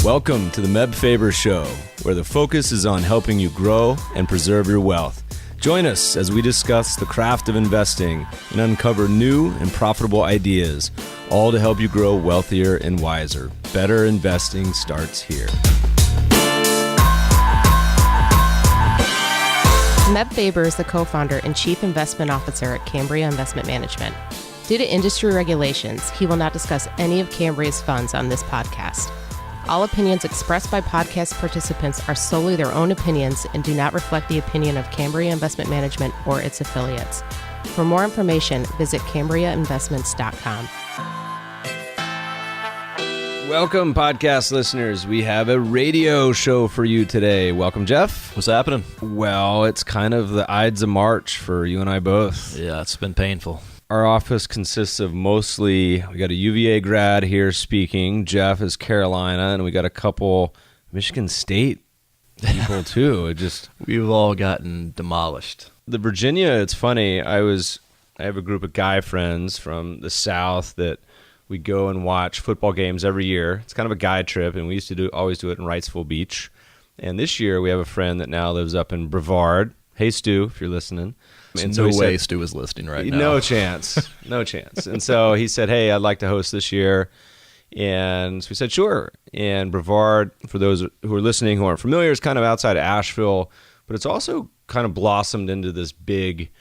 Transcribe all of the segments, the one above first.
Welcome to the Faber Show, where the focus is on helping you grow and preserve your wealth. Join us as we discuss the craft of investing and uncover new and profitable ideas, all to help you grow wealthier and wiser. Better investing starts here. Meb Faber is the co-founder and chief investment officer at Cambria Investment Management. Due to industry regulations, he will not discuss any of Cambria's funds on this podcast. All opinions expressed by podcast participants are solely their own opinions and do not reflect the opinion of Cambria Investment Management or its affiliates. For more information, visit CambriaInvestments.com. Welcome, podcast listeners. We have a radio show for you today. Welcome, Jeff. What's happening? Well, it's kind of the Ides of March for you and I both. Yeah, it's been painful. Our office consists of mostly, we got a UVA grad here speaking. Jeff is Carolina, and we got a couple Michigan State people too. We've all gotten demolished. The Virginia, it's funny. I have a group of guy friends from the South that we go and watch football games every year. It's kind of a guy trip, and we used to always do it in Wrightsville Beach. And this year, we have a friend that now lives up in Brevard. Hey, Stu, if you're listening. And no way Stu is listening right now. No chance. No chance. And so he said, hey, I'd like to host this year. And so we said, sure. And Brevard, for those who are listening who aren't familiar, is kind of outside of Asheville, but it's also kind of blossomed into this big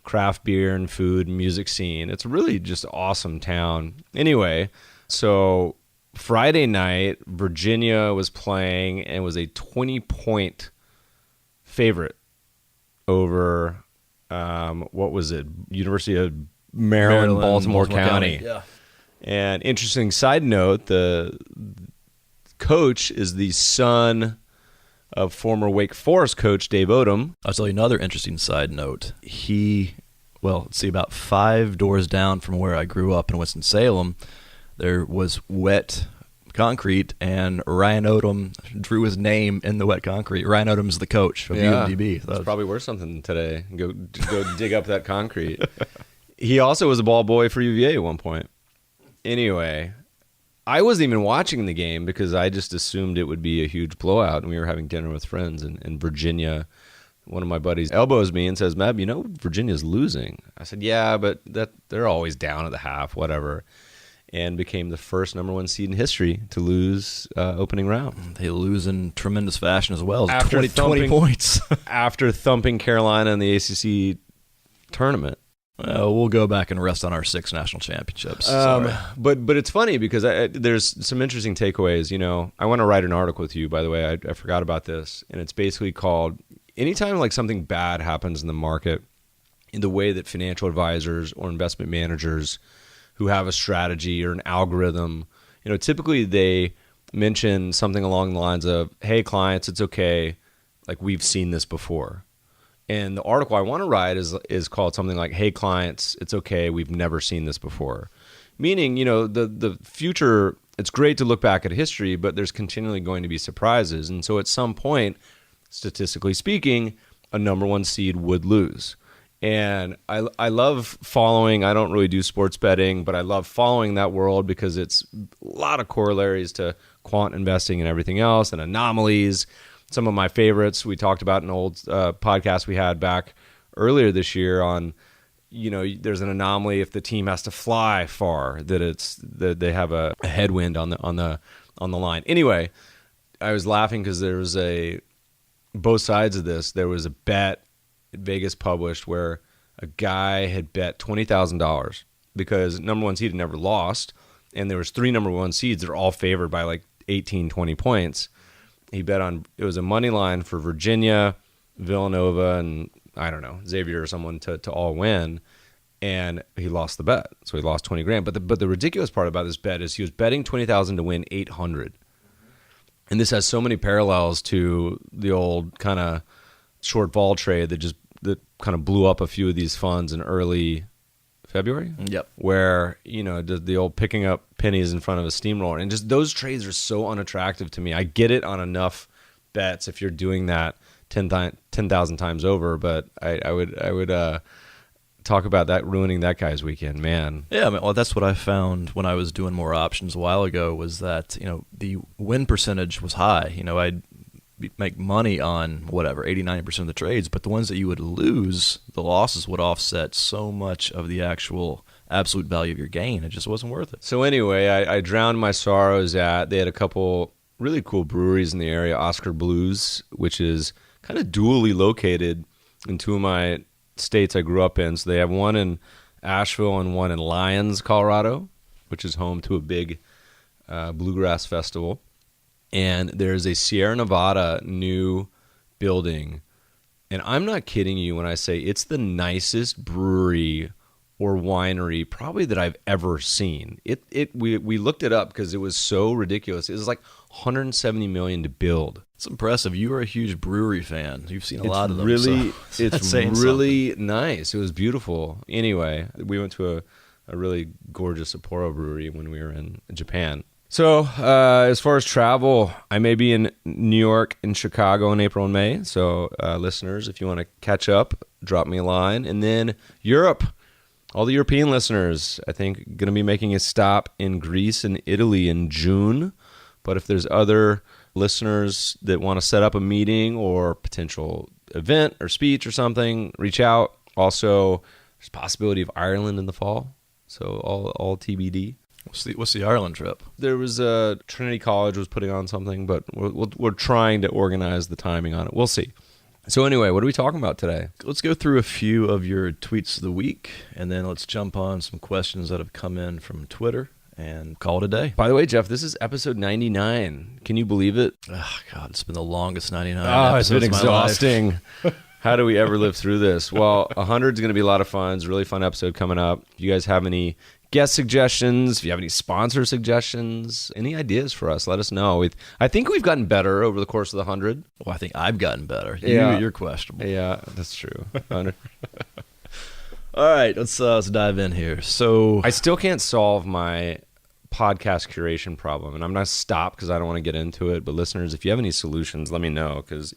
craft beer and food and music scene. It's really just an awesome town. Anyway, so Friday night, Virginia was playing and was a 20-point favorite over, what was it? University of Maryland, Baltimore County. Yeah. And interesting side note, the coach is the son of former Wake Forest coach Dave Odom. I'll tell you another interesting side note. About 5 doors down from where I grew up in Winston-Salem, there was wet concrete, and Ryan Odom drew his name in the wet concrete. Ryan Odom's the coach of UMDB. That's probably worth something today. Go dig up that concrete. He also was a ball boy for UVA at one point. Anyway, I wasn't even watching the game because I just assumed it would be a huge blowout, and we were having dinner with friends in Virginia. One of my buddies elbows me and says, Meb, Virginia's losing. I said, yeah, but they're always down at the half, whatever. And became the first number 1 seed in history to lose opening round. They lose in tremendous fashion as well. After 20 points. After thumping Carolina in the ACC tournament. We'll go back and rest on our 6 national championships. But it's funny because there's some interesting takeaways. I want to write an article with you, by the way. I forgot about this. And it's basically called, anytime like something bad happens in the market, in the way that financial advisors or investment managers who have a strategy or an algorithm, typically they mention something along the lines of, hey, clients, it's okay. Like, we've seen this before. And the article I want to write is called something like, hey, clients, it's okay. We've never seen this before. Meaning, the future, it's great to look back at history, but there's continually going to be surprises. And so at some point, statistically speaking, a number 1 seed would lose. And I love following, I don't really do sports betting, but I love following that world because it's a lot of corollaries to quant investing and everything else and anomalies. Some of my favorites we talked about in an old podcast we had back earlier this year on, there's an anomaly if the team has to fly far, that they have a headwind on the line. Anyway, I was laughing because there was both sides of this. There was a bet Vegas published where a guy had bet $20,000 because number 1 seed had never lost, and there was 3 number 1 seeds that are all favored by like 18, 20 points. He bet on, it was a money line for Virginia, Villanova, and I don't know, Xavier or someone to all win, and he lost the bet. So he lost 20 grand. But the ridiculous part about this bet is he was betting 20,000 to win 800. And this has so many parallels to the old kind of short vol trade that kind of blew up a few of these funds in early February. Yep. Where, the old picking up pennies in front of a steamroller. And just those trades are so unattractive to me. I get it on enough bets if you're doing that 10,000 times over, but I would talk about that ruining that guy's weekend, man. Yeah, I mean, well, that's what I found when I was doing more options a while ago, was that, the win percentage was high. I'd make money on whatever, 80-90% of the trades, but the ones that you would lose, the losses would offset so much of the actual absolute value of your gain. It just wasn't worth it. So anyway, I drowned my sorrows they had a couple really cool breweries in the area, Oscar Blues, which is kind of dually located in two of my states I grew up in. So they have one in Asheville and one in Lyons, Colorado, which is home to a big bluegrass festival. And there's a Sierra Nevada new building. And I'm not kidding you when I say it's the nicest brewery or winery probably that I've ever seen. We looked it up because it was so ridiculous. It was like $170 million to build. It's impressive. You are a huge brewery fan. You've seen a lot of them. It's really nice. It was beautiful. Anyway, we went to a really gorgeous Sapporo brewery when we were in Japan. So as far as travel, I may be in New York and Chicago in April and May. So listeners, if you want to catch up, drop me a line. And then Europe. All the European listeners, I think, going to be making a stop in Greece and Italy in June. But if there's other listeners that want to set up a meeting or potential event or speech or something, reach out. Also, there's a possibility of Ireland in the fall. So all TBD. What's the Ireland trip? There was Trinity College was putting on something, but we're trying to organize the timing on it. We'll see. So anyway, what are we talking about today? Let's go through a few of your tweets of the week, and then let's jump on some questions that have come in from Twitter and call it a day. By the way, Jeff, this is episode 99. Can you believe it? Oh, God, it's been the longest 99 episodes. It's been exhausting. How do we ever live through this? Well, 100 is going to be a lot of fun. It's a really fun episode coming up. If you guys have any guest suggestions, if you have any sponsor suggestions, any ideas for us, let us know. I think we've gotten better over the course of the 100. Well, I think I've gotten better. You're questionable. Yeah, that's true. All right, let's dive in here. So I still can't solve my podcast curation problem, and I'm not stop because I don't want to get into it. But listeners, if you have any solutions, let me know, because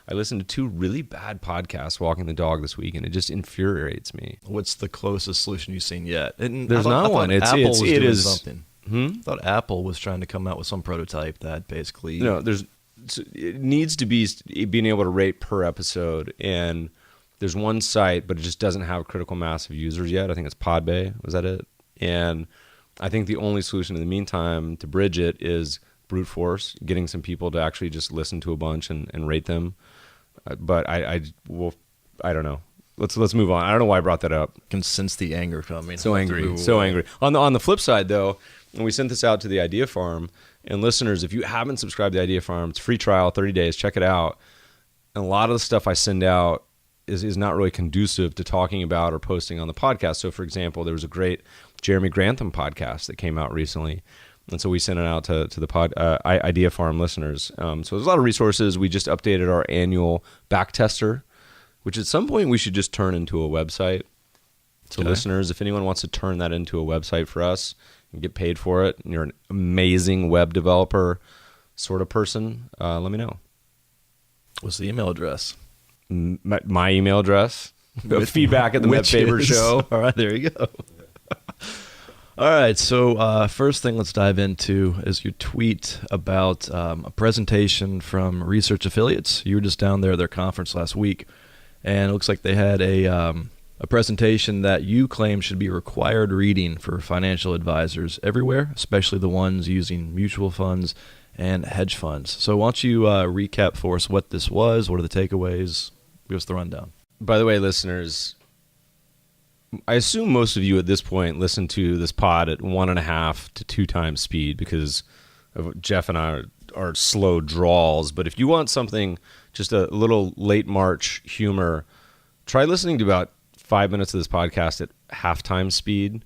I listened to 2 really bad podcasts walking the dog this week, and it just infuriates me. What's the closest solution you've seen yet? There's not one. It is something. I thought Apple was trying to come out with some prototype that basically it needs to be being able to rate per episode, and there's one site, but it just doesn't have a critical mass of users yet. I think it's Podbay. Was that it? And I think the only solution in the meantime to bridge it is brute force, getting some people to actually just listen to a bunch and rate them. But I don't know. Let's move on. I don't know why I brought that up. I can sense the anger coming. So angry. On the flip side, though, when we sent this out to the Idea Farm, and listeners, if you haven't subscribed to the Idea Farm, it's a free trial, 30 days. Check it out. And a lot of the stuff I send out is not really conducive to talking about or posting on the podcast. So, for example, there was a great Jeremy Grantham podcast that came out recently, and so we sent it out to the Idea Farm listeners. So there's a lot of resources. We just updated our annual back tester, which at some point we should just turn into a website. So listeners, if anyone wants to turn that into a website for us and get paid for it, and you're an amazing web developer sort of person, let me know. What's the email address? My email address. Feedback at the Faber show. All right, there you go. All right, so first thing let's dive into is your tweet about a presentation from Research Affiliates. You were just down there at their conference last week, and it looks like they had a presentation that you claim should be required reading for financial advisors everywhere, especially the ones using mutual funds and hedge funds. So why don't you recap for us what this was, what are the takeaways, give us the rundown. By the way, listeners, I assume most of you at this point listen to this pod at 1.5 to 2 times speed because of Jeff and I are slow drawls. But if you want something, just a little late March humor, try listening to about 5 minutes of this podcast at half-time speed.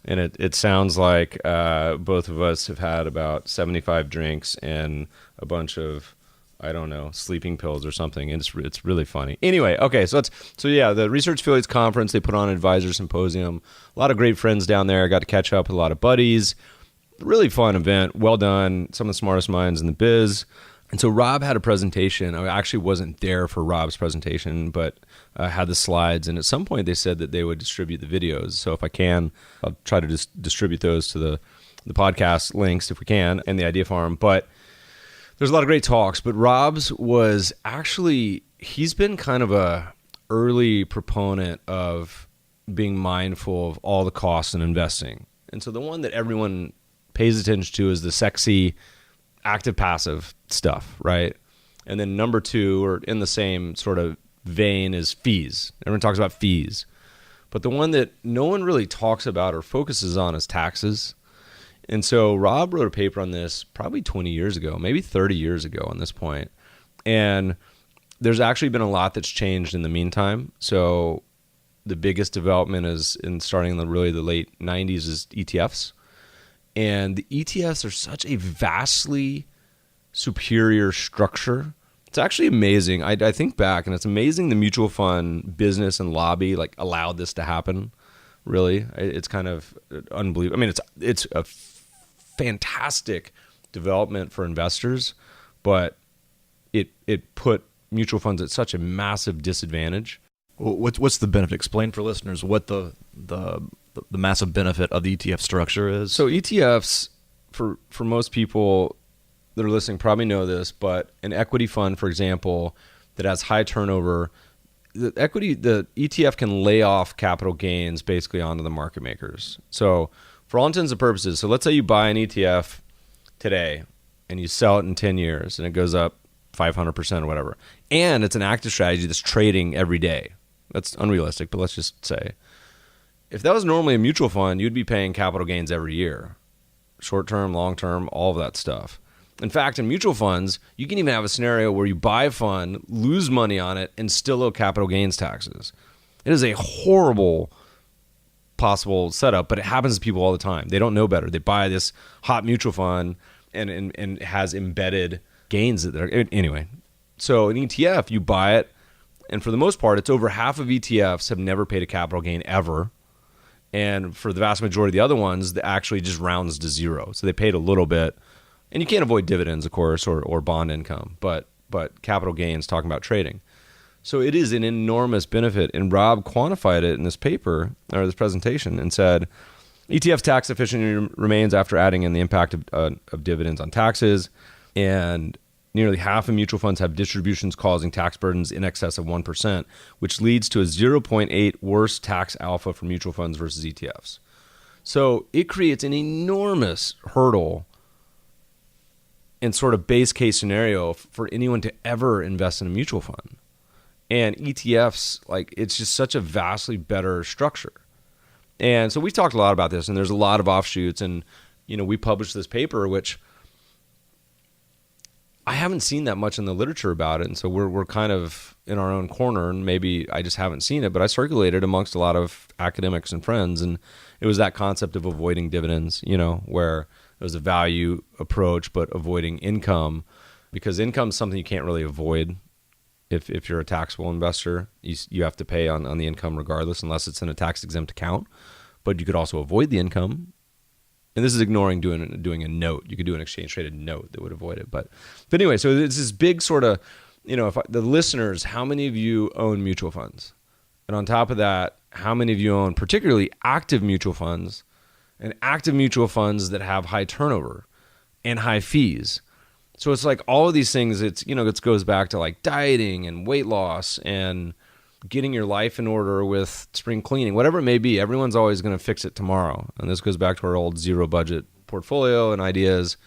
And it sounds like both of us have had about 75 drinks and a bunch of, I don't know, sleeping pills or something. And it's really funny. Anyway, okay, so the Research Affiliates Conference, they put on an advisor symposium. A lot of great friends down there. Got to catch up with a lot of buddies. Really fun event. Well done. Some of the smartest minds in the biz. And so Rob had a presentation. I actually wasn't there for Rob's presentation, but had the slides. And at some point they said that they would distribute the videos. So if I can, I'll try to distribute those to the podcast links if we can, and the Idea Farm. But there's a lot of great talks. But Rob's was actually, he's been kind of a early proponent of being mindful of all the costs in investing. And so the one that everyone pays attention to is the sexy active passive stuff, right? And then number 2, or in the same sort of vein, is fees. Everyone talks about fees. But the one that no one really talks about or focuses on is taxes. And so Rob wrote a paper on this probably 20 years ago, maybe 30 years ago on this point. And there's actually been a lot that's changed in the meantime. So the biggest development is starting in the late 90s is ETFs. And the ETFs are such a vastly superior structure. It's actually amazing. I think back, and it's amazing the mutual fund business and lobby allowed this to happen. Really, it's kind of unbelievable. I mean, it's a fantastic development for investors, but it put mutual funds at such a massive disadvantage. What's the benefit? Explain for listeners what the massive benefit of the ETF structure is. So ETFs, for most people that are listening probably know this, but an equity fund, for example, that has high turnover, the ETF can lay off capital gains basically onto the market makers. So for all intents and purposes, so let's say you buy an ETF today and you sell it in 10 years and it goes up 500% or whatever, and it's an active strategy that's trading every day. That's unrealistic, but let's just say, if that was normally a mutual fund, you'd be paying capital gains every year. Short-term, long-term, all of that stuff. In fact, in mutual funds, you can even have a scenario where you buy a fund, lose money on it, and still owe capital gains taxes. It is a horrible possible setup, but it happens to people all the time. They don't know better. They buy this hot mutual fund and it has embedded gains. Anyway, so an ETF, you buy it, and for the most part, it's over half of ETFs have never paid a capital gain ever. And for the vast majority of the other ones, that actually just rounds to zero. So they paid a little bit. And you can't avoid dividends, of course, or bond income, but capital gains, talking about trading. So it is an enormous benefit. And Rob quantified it in this paper, or this presentation, and said, ETF's tax efficiency remains after adding in the impact of dividends on taxes. And nearly half of mutual funds have distributions causing tax burdens in excess of 1%, which leads to a 0.8 worse tax alpha for mutual funds versus ETFs. So it creates an enormous hurdle and sort of base case scenario for anyone to ever invest in a mutual fund. And ETFs, it's just such a vastly better structure. And so we talked a lot about this, and there's a lot of offshoots. And, we published this paper, which I haven't seen that much in the literature about it. And so we're kind of in our own corner, and maybe I just haven't seen it, but I circulated amongst a lot of academics and friends. And it was that concept of avoiding dividends, where it was a value approach, but avoiding income, because income is something you can't really avoid. If you're a taxable investor, you have to pay on the income regardless, unless it's in a tax-exempt account. But you could also avoid the income. And this is ignoring doing a note. You could do an exchange-traded note that would avoid it. But anyway, so it's this big sort of, the listeners, how many of you own mutual funds? And on top of that, how many of you own particularly active mutual funds, and active mutual funds that have high turnover and high fees? So it's like all of these things, it goes back to dieting and weight loss and getting your life in order with spring cleaning, whatever it may be. Everyone's always going to fix it tomorrow. And this goes back to our old zero budget portfolio and ideas.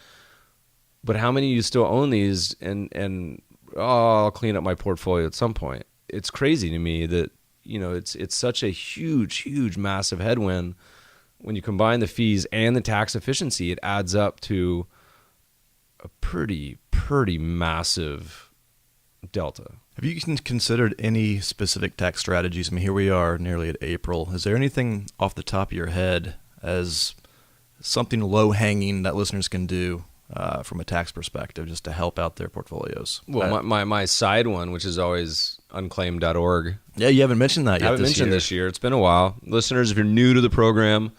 But how many of you still own these and I'll clean up my portfolio at some point? It's crazy to me that, it's such a huge, massive headwind. When you combine the fees and the tax efficiency, it adds up to a pretty massive delta. Have you considered any specific tax strategies? I mean, here we are nearly at April. Is there anything off the top of your head as something low-hanging that listeners can do from a tax perspective just to help out their portfolios? Well, my side one, which is always unclaimed.org. Yeah, you haven't mentioned that yet. I haven't mentioned this year. It's been a while. Listeners, if you're new to the program,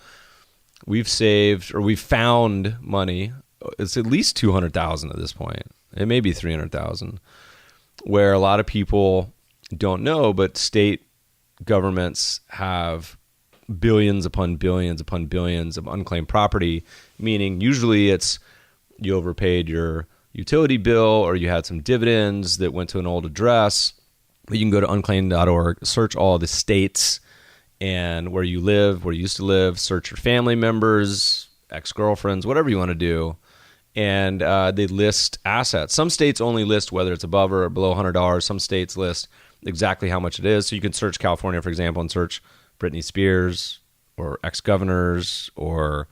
we've found money. It's at least $200,000 at this point. It may be 300,000, where a lot of people don't know, but state governments have billions upon billions upon billions of unclaimed property, meaning usually it's you overpaid your utility bill or you had some dividends that went to an old address. But you can go to unclaimed.org, search all the states and where you live, where you used to live, search your family members, ex-girlfriends, whatever you want to do. And they list assets. Some states only list whether it's above or below $100. Some states list exactly how much it is. So you can search California, for example, and search Britney Spears or ex-governors or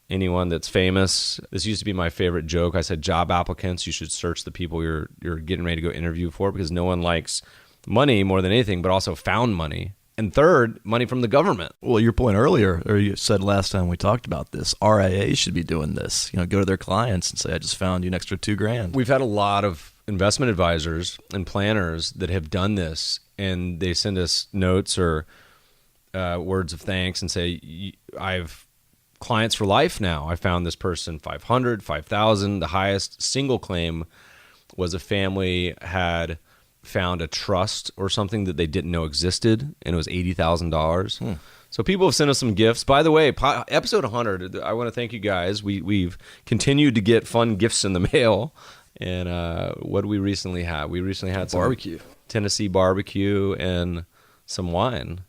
anyone that's famous. This used to be my favorite joke. I said job applicants, you should search the people you're getting ready to go interview for, because no one likes money more than anything, but also found money. And third, money from the government. Well, your point earlier, or you said last time we talked about this, RIA should be doing this. Go to their clients and say, I just found you an extra $2,000. We've had a lot of investment advisors and planners that have done this, and they send us notes or words of thanks and say, I've clients for life now. I found this person 500, 5,000. The highest single claim was a family had found a trust or something that they didn't know existed, and it was $80,000. So people have sent us some gifts. By the way, episode 100, I want to thank you guys. We've continued to get fun gifts in the mail. And what do we recently have? We recently had some barbecue, Tennessee barbecue, and some wine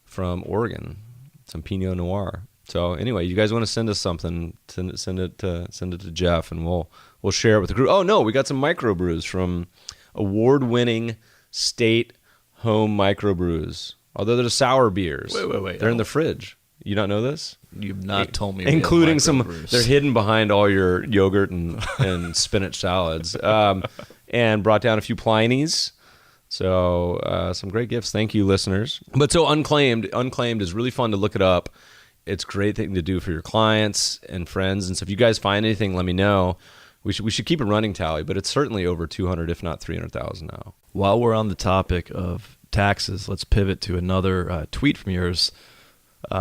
from Oregon, some Pinot Noir. So anyway, you guys want to send us something? Send it to Jeff, and we'll share it with the group. Oh no, we got some microbrews from award-winning state home microbrews. Although they're sour beers. Wait. They're in the fridge. You don't know this? You've not told me. Including some, they're hidden behind all your yogurt and spinach salads. And brought down a few Pliny's. So some great gifts. Thank you, listeners. But so Unclaimed is really fun to look it up. It's a great thing to do for your clients and friends. And so if you guys find anything, let me know. We should keep a running tally, but it's certainly over 200, if not 300,000 now. While we're on the topic of taxes, let's pivot to another tweet from yours.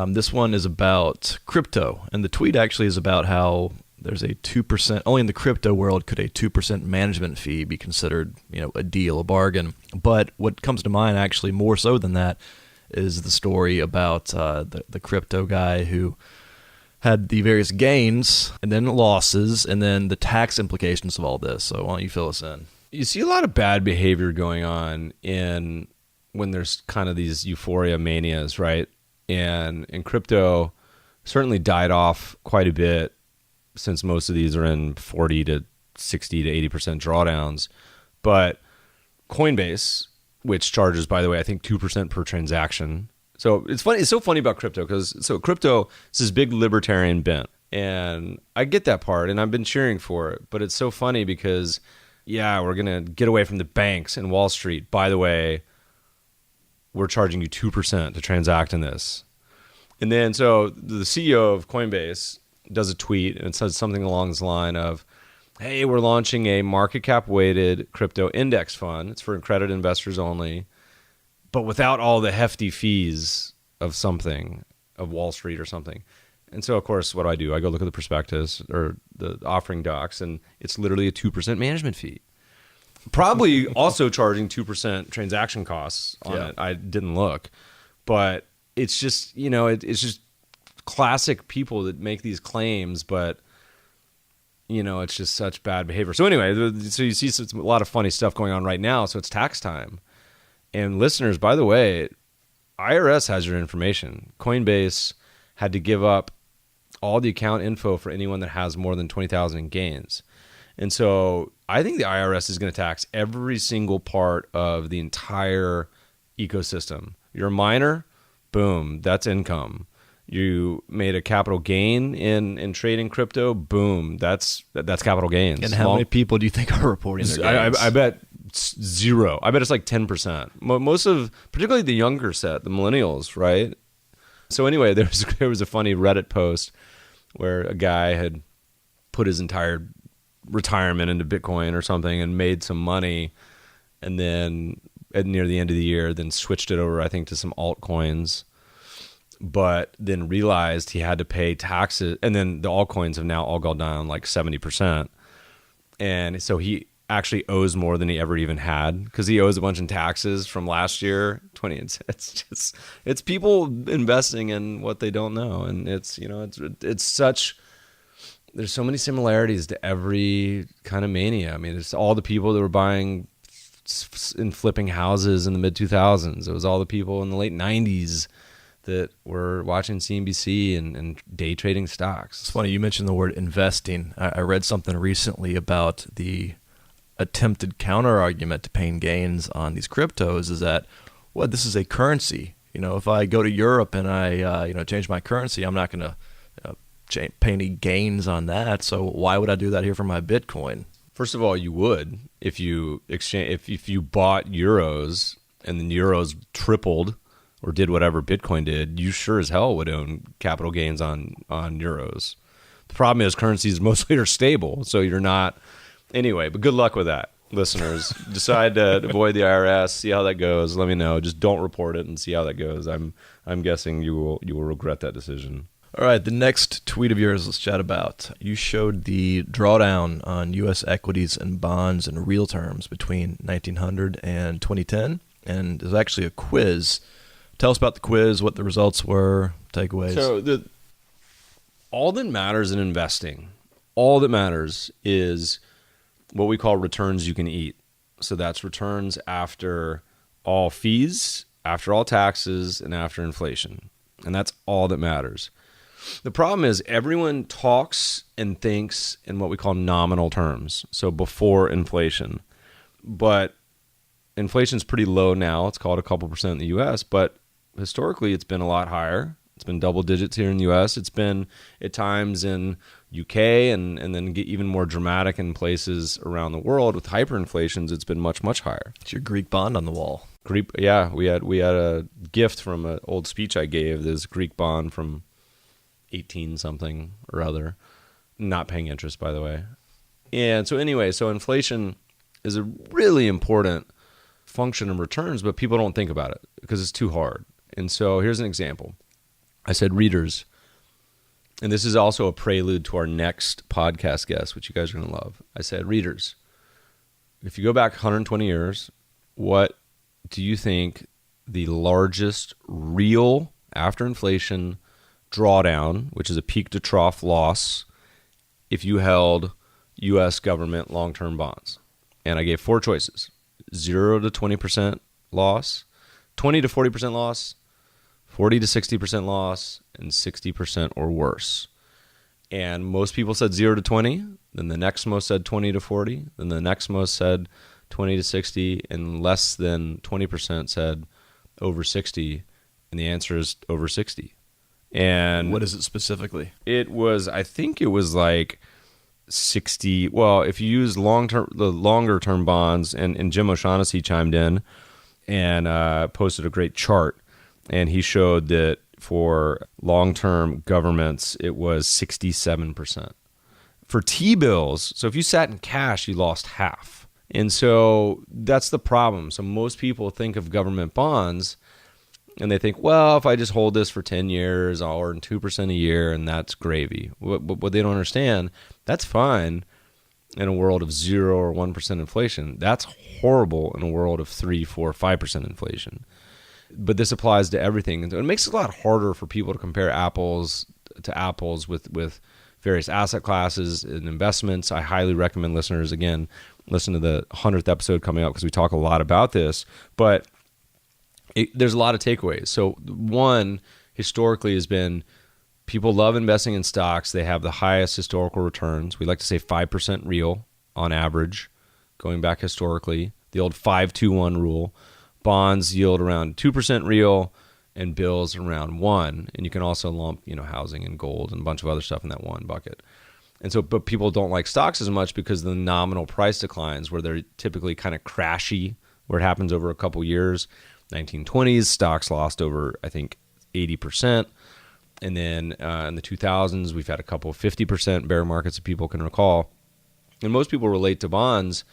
This one is about crypto, and the tweet actually is about how there's a 2%, only in the crypto world could a 2% management fee be considered, a deal, a bargain. But what comes to mind actually more so than that is the story about the crypto guy who had the various gains and then losses and then the tax implications of all this. So why don't you fill us in? You see a lot of bad behavior going on when there's kind of these euphoria manias, right? And crypto certainly died off quite a bit, since most of these are in 40 to 60 to 80% drawdowns. But Coinbase, which charges, by the way, I think 2% per transaction. So it's funny. It's so funny about crypto because crypto is this big libertarian bent, and I get that part, and I've been cheering for it. But it's so funny because, we're gonna get away from the banks and Wall Street. By the way, we're charging you 2% to transact in this. And then so the CEO of Coinbase does a tweet, and it says something along the line of, hey, we're launching a market cap weighted crypto index fund. It's for accredited investors only, but without all the hefty fees of Wall Street or something. And so, of course, what do? I go look at the prospectus or the offering docs, and it's literally a 2% management fee. Probably also charging 2% transaction costs on it. I didn't look. But it's just, it's just classic people that make these claims, but, it's just such bad behavior. So anyway, so you see a lot of funny stuff going on right now. So it's tax time. And listeners, by the way, IRS has your information. Coinbase had to give up all the account info for anyone that has more than 20,000 in gains. And so I think the IRS is going to tax every single part of the entire ecosystem. You're a miner, boom, that's income. You made a capital gain in trading crypto, boom, that's capital gains. And how many people do you think are reporting their gains? I bet zero. I bet it's like 10%. Most of, particularly the younger set, the millennials, right? So anyway, there was a funny Reddit post where a guy had put his entire retirement into Bitcoin or something and made some money, and then near the end of the year, then switched it over, I think, to some altcoins, but then realized he had to pay taxes, and then the altcoins have now all gone down like 70%. And so he actually owes more than he ever even had because he owes a bunch in taxes from last year. It's people investing in what they don't know, and it's such. There's so many similarities to every kind of mania. I mean, it's all the people that were buying and flipping houses in the mid 2000s. It was all the people in the late 90s that were watching CNBC and day trading stocks. It's funny you mentioned the word investing. I read something recently about the attempted counter argument to paying gains on these cryptos is that, well, this is a currency. If I go to Europe and I change my currency, I'm not going to pay any gains on that. So why would I do that here for my Bitcoin? First of all, you would if you exchange if you bought euros and then euros tripled or did whatever Bitcoin did, you sure as hell would own capital gains on euros. The problem is currencies mostly are stable, so you're not. Anyway, but good luck with that, listeners. Decide to avoid the IRS, see how that goes. Let me know. Just don't report it and see how that goes. I'm guessing you will regret that decision. All right, the next tweet of yours, let's chat about. You showed the drawdown on U.S. equities and bonds in real terms between 1900 and 2010, and there's actually a quiz. Tell us about the quiz, what the results were, takeaways. So all that matters in investing, all that matters is what we call returns you can eat. So that's returns after all fees, after all taxes, and after inflation. And that's all that matters. The problem is everyone talks and thinks in what we call nominal terms, so before inflation. But inflation's pretty low now. It's called a couple percent in the U.S., but historically it's been a lot higher. It's been double digits here in the U.S. It's been at times in U.K. and then get even more dramatic in places around the world with hyperinflations. It's been much, much higher. It's your Greek bond on the wall. Greek, yeah. We had a gift from an old speech I gave. This Greek bond from 18 something or other, not paying interest, by the way. And so anyway, so inflation is a really important function of returns, but people don't think about it because it's too hard. And so here's an example. I said, readers, and this is also a prelude to our next podcast guest, which you guys are going to love. I said, readers, if you go back 120 years, what do you think the largest real after inflation drawdown, which is a peak to trough loss, if you held U.S. government long-term bonds? And I gave 4 choices: 0 to 20% loss, 20 to 40% loss, 40 to 60% loss, and 60% or worse. And most people said 0 to 20. Then the next most said 20 to 40. Then the next most said 20 to 60. And less than 20% said over 60. And the answer is over 60. And what is it specifically? I think it was like 60. Well, if you use the longer term bonds, and Jim O'Shaughnessy chimed in and posted a great chart, and he showed that for long-term governments, it was 67%. For T-bills, so if you sat in cash, you lost half. And so that's the problem. So most people think of government bonds, and they think, well, if I just hold this for 10 years, I'll earn 2% a year, and that's gravy. What they don't understand, that's fine in a world of 0 or 1% inflation. That's horrible in a world of 3, 4, 5% inflation. But this applies to everything. And it makes it a lot harder for people to compare apples to apples with various asset classes and investments. I highly recommend listeners, again, listen to the 100th episode coming up because we talk a lot about this. But there's a lot of takeaways. So one, historically, has been people love investing in stocks. They have the highest historical returns. We like to say 5% real on average, going back historically. The old 5-2-1 rule. Bonds yield around 2% real and bills around 1%. And you can also lump, housing and gold and a bunch of other stuff in that one bucket. And so, but people don't like stocks as much because of the nominal price declines where they're typically kind of crashy, where it happens over a couple years. 1920s, stocks lost over, I think, 80%. And then in the 2000s, we've had a couple of 50% bear markets that people can recall. And most people relate to bonds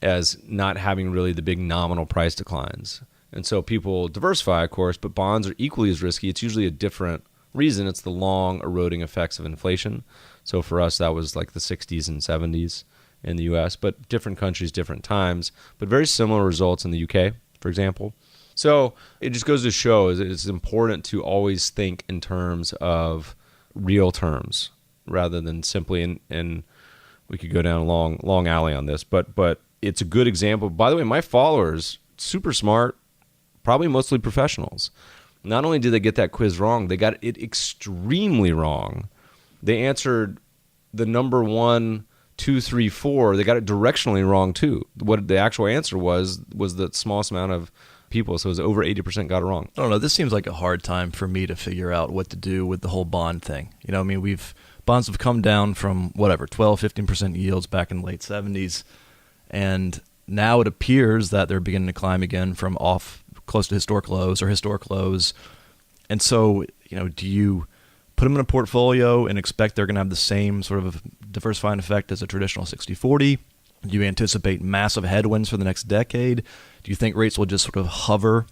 as not having really the big nominal price declines. And so people diversify, of course, but bonds are equally as risky. It's usually a different reason. It's the long eroding effects of inflation. So for us, that was like the 60s and 70s. in the US, but different countries, different times, but very similar results in the UK, for example. So it just goes to show it's important to always think in terms of real terms rather than simply in we could go down a long alley on this, but it's a good example. By the way, my followers, super smart, probably mostly professionals. Not only did they get that quiz wrong, they got it extremely wrong. They answered the number 1, 2, 3, 4. They got it directionally wrong too. What the actual answer was the smallest amount of people, so it was over 80% got it wrong. I don't know. This seems like a hard time for me to figure out what to do with the whole bond thing. I mean, bonds have come down from 12, 15% yields back in the late 70s, and now it appears that they're beginning to climb again from off close to historic lows or historic lows. And so, do you put them in a portfolio and expect they're going to have the same sort of diversifying effect as a traditional 60-40? Do you anticipate massive headwinds for the next decade? Do you think rates will just sort of hover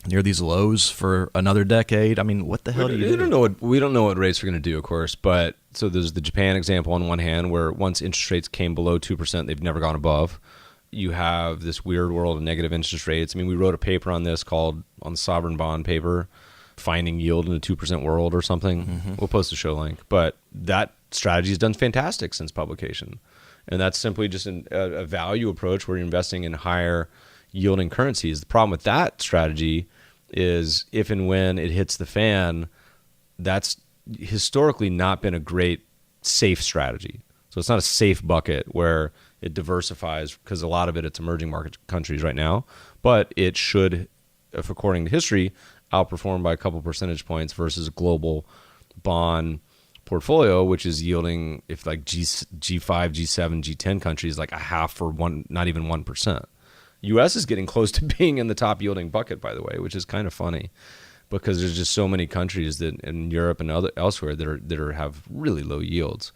near these lows for another decade? I mean, what the hell do you do? We don't know what rates are going to do, of course. But so there's the Japan example on one hand, where once interest rates came below 2%, they've never gone above. You have this weird world of negative interest rates. I mean, we wrote a paper on this on the sovereign bond paper, Finding Yield in a 2% World or something. Mm-hmm. We'll post a show link. But that strategy has done fantastic since publication. And that's simply just a value approach where you're investing in higher yielding currencies. The problem with that strategy is if and when it hits the fan, that's historically not been a great safe strategy. So it's not a safe bucket where it diversifies, because a lot of it's emerging market countries right now, but it should, if according to history, outperform by a couple percentage points versus a global bond portfolio, which is yielding, if like G5, G7, G10 countries, like a half or one, not even 1%. US is getting close to being in the top yielding bucket, by the way, which is kind of funny because there's just so many countries that in Europe and elsewhere that have really low yields.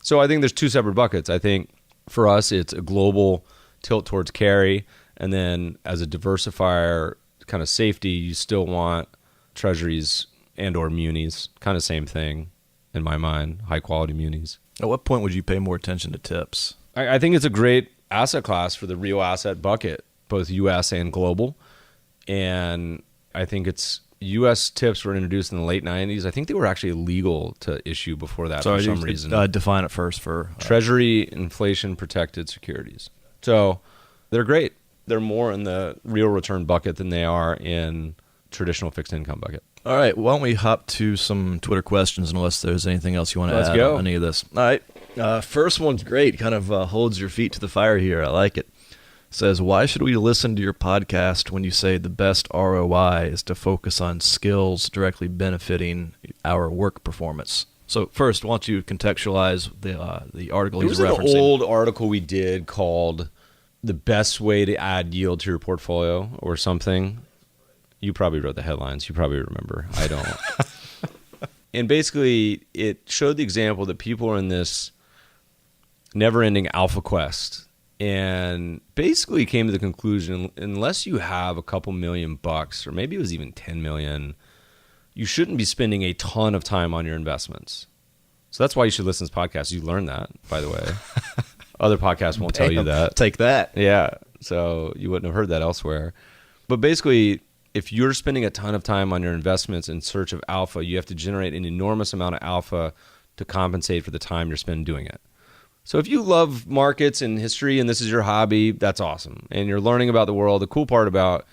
So I think there's two separate buckets. I think for us, it's a global tilt towards carry, and then as a diversifier kind of safety, you still want treasuries and or munis, kind of same thing in my mind, high quality munis. At what point would you pay more attention to tips? I think it's a great asset class for the real asset bucket, both U.S. and global. And I think it's U.S. tips were introduced in the late 90s. I think they were actually illegal to issue before that for some reason. Define it first for... Treasury inflation-protected securities. So they're great. They're more in the real return bucket than they are in traditional fixed income bucket. All right, why don't we hop to some Twitter questions unless there's anything else you want to add on any of this. All right, first one's great. Kind of holds your feet to the fire here. I like it. Says, why should we listen to your podcast when you say the best ROI is to focus on skills directly benefiting our work performance? So first, why don't you contextualize the article he's referencing? It was an old article we did called The Best Way to Add Yield to Your Portfolio or something. You probably wrote the headlines. You probably remember. I don't. And basically, it showed the example that people are in this never-ending alpha quest, and basically came to the conclusion, unless you have a couple $1,000,000, or maybe it was even 10 million, you shouldn't be spending a ton of time on your investments. So that's why you should listen to this podcast. You learn that, by the way. Other podcasts won't tell you that. Take that. Yeah. So you wouldn't have heard that elsewhere. But basically, if you're spending a ton of time on your investments in search of alpha, you have to generate an enormous amount of alpha to compensate for the time you're spending doing it. So if you love markets and history and this is your hobby, that's awesome. And you're learning about the world. The cool part about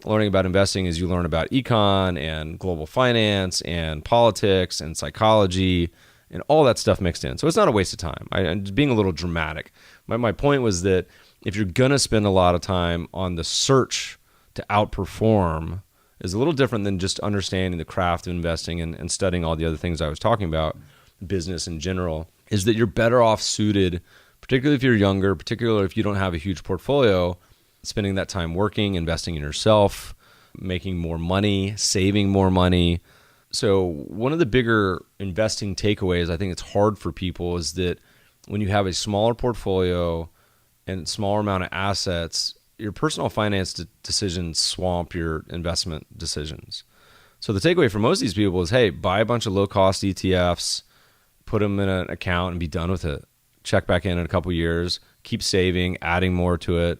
learning about investing is you learn about econ and global finance and politics and psychology and all that stuff mixed in. So it's not a waste of time. I'm just being a little dramatic. My point was that if you're going to spend a lot of time on the search to outperform, is a little different than just understanding the craft of investing and studying all the other things I was talking about, business in general, is that you're better off suited, particularly if you're younger, particularly if you don't have a huge portfolio, spending that time working, investing in yourself, making more money, saving more money. So one of the bigger investing takeaways, I think it's hard for people, is that when you have a smaller portfolio and smaller amount of assets, your personal finance decisions swamp your investment decisions. So the takeaway for most of these people is, hey, buy a bunch of low-cost ETFs, put them in an account and be done with it. check back in a couple years, keep saving, adding more to it.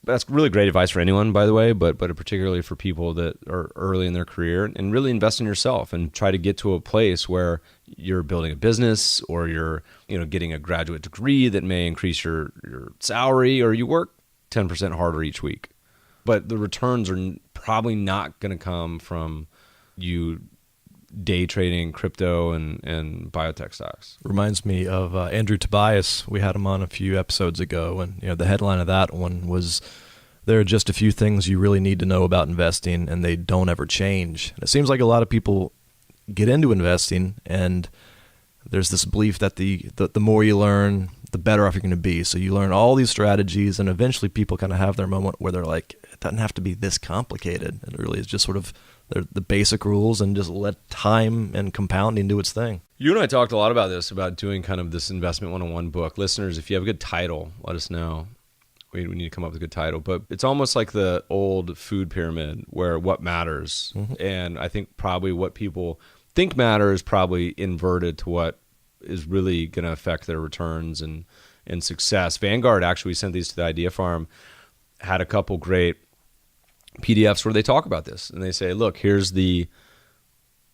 But that's really great advice for anyone, by the way, but particularly for people that are early in their career, and really invest in yourself and try to get to a place where you're building a business, or you're getting a graduate degree that may increase your salary, or you work 10% harder each week. But the returns are probably not going to come from you day trading crypto and biotech stocks. Reminds me of Andrew Tobias. We had him on a few episodes ago, and the headline of that one was, "There are just a few things you really need to know about investing, and they don't ever change." And it seems like a lot of people get into investing, and there's this belief that the more you learn, the better off you're going to be. So you learn all these strategies, and eventually people kind of have their moment where they're like, it doesn't have to be this complicated. It really is just sort of the basic rules, and just let time and compounding do its thing. You and I talked a lot about this, about doing kind of this investment 101 book. Listeners, if you have a good title, let us know. We need to come up with a good title. But it's almost like the old food pyramid, where what matters. Mm-hmm. And I think probably what people think matters probably inverted to what is really going to affect their returns and success. Vanguard actually sent these to the Idea Farm, had a couple great PDFs where they talk about this, and they say, look, here's the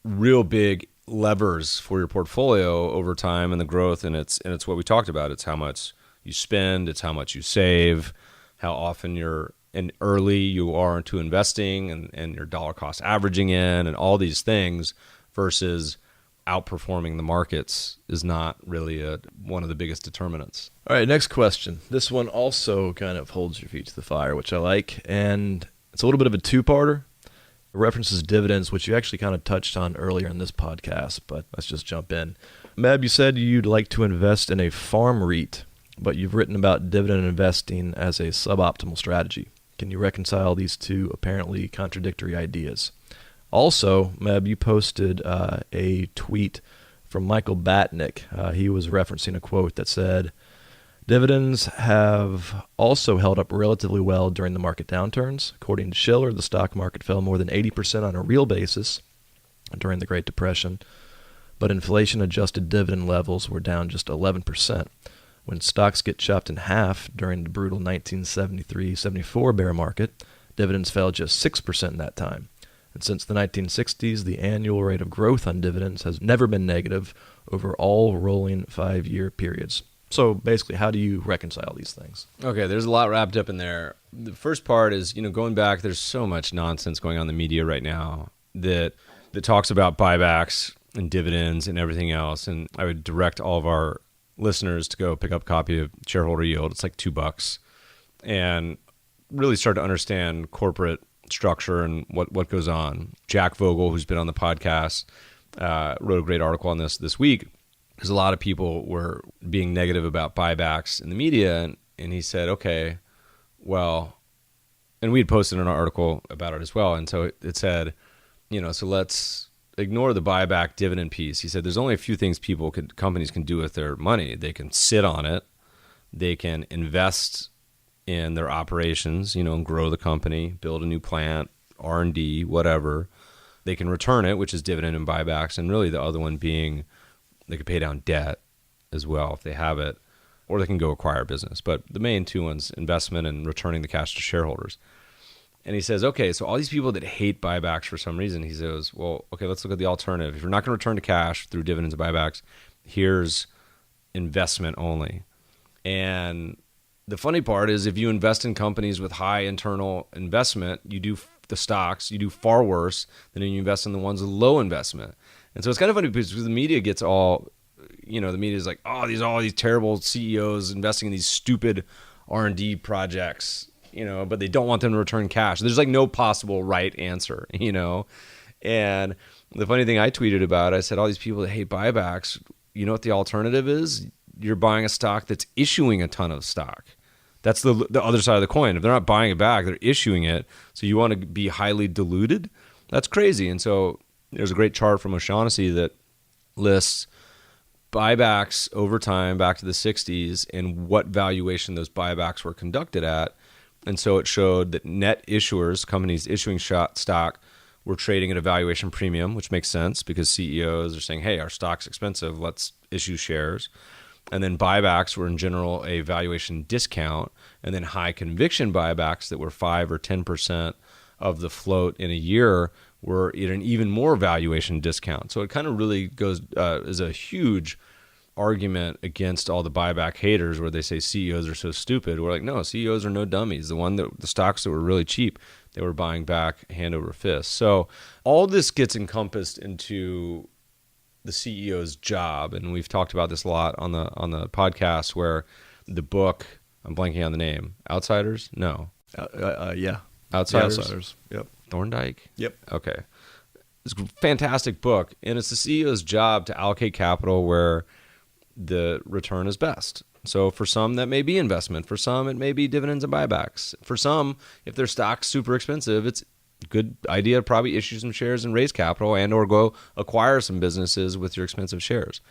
real big levers for your portfolio over time and the growth, and it's what we talked about. It's how much you spend, it's how much you save, how often you're early you are into investing, and your dollar cost averaging in, and all these things, versus outperforming the markets is not really one of the biggest determinants. All right, next question. This one also kind of holds your feet to the fire, which I like, and it's a little bit of a two-parter. It references dividends, which you actually kind of touched on earlier in this podcast, but let's just jump in. Meb, you said you'd like to invest in a farm REIT, but you've written about dividend investing as a suboptimal strategy. Can you reconcile these two apparently contradictory ideas? Also, Meb, you posted a tweet from Michael Batnick. He was referencing a quote that said, "Dividends have also held up relatively well during the market downturns. According to Schiller, the stock market fell more than 80% on a real basis during the Great Depression, but inflation-adjusted dividend levels were down just 11%. When stocks get chopped in half during the brutal 1973-74 bear market, dividends fell just 6% in that time. And since the 1960s, the annual rate of growth on dividends has never been negative over all rolling 5-year periods." So basically, how do you reconcile these things? Okay, there's a lot wrapped up in there. The first part is, going back, there's so much nonsense going on in the media right now that talks about buybacks and dividends and everything else. And I would direct all of our listeners to go pick up a copy of Shareholder Yield. It's like $2, and really start to understand corporate structure and what goes on. Jack Vogel, who's been on the podcast, wrote a great article on this week, because a lot of people were being negative about buybacks in the media, and he said, okay, well, and we had posted an article about it as well, and so it said, so let's ignore the buyback dividend piece. He said there's only a few things companies can do with their money. They can sit on it, they can invest in their operations, and grow the company, build a new plant, R&D, whatever. They can return it, which is dividend and buybacks, and really the other one being they could pay down debt as well if they have it, or they can go acquire a business. But the main two ones, investment and returning the cash to shareholders. And he says, okay, so all these people that hate buybacks for some reason, he says, well, okay, let's look at the alternative. If you're not going to return to cash through dividends and buybacks, here's investment only. And the funny part is, if you invest in companies with high internal investment, you do the stocks, you do far worse than if you invest in the ones with low investment. And so it's kind of funny because the media gets all, the media is like, oh, all these terrible CEOs investing in these stupid R&D projects, but they don't want them to return cash. There's like no possible right answer, And the funny thing I tweeted about, I said, all these people that hate buybacks, you know what the alternative is? You're buying a stock that's issuing a ton of stock. That's the other side of the coin. If they're not buying it back, they're issuing it. So you want to be highly diluted? That's crazy. And so there's a great chart from O'Shaughnessy that lists buybacks over time back to the 60s and what valuation those buybacks were conducted at. And so it showed that net issuers, companies issuing stock, were trading at a valuation premium, which makes sense because CEOs are saying, hey, our stock's expensive, let's issue shares. And then buybacks were in general a valuation discount, and then high conviction buybacks that were 5 or 10% of the float in a year were at an even more valuation discount. So it kind of really goes is a huge argument against all the buyback haters where they say CEOs are so stupid. We're like, no, CEOs are no dummies. The stocks that were really cheap, they were buying back hand over fist. So all this gets encompassed into the CEO's job, and we've talked about this a lot on the podcast. Where the book, I'm blanking on the name, Outsiders? No, yeah, Outsiders. The Outsiders. Yep. Thorndike. Yep. Okay, it's a fantastic book, and it's the CEO's job to allocate capital where the return is best. So for some, that may be investment. For some, it may be dividends and buybacks. For some, if their stock's super expensive, it's good idea to probably issue some shares and raise capital and or go acquire some businesses with your expensive shares.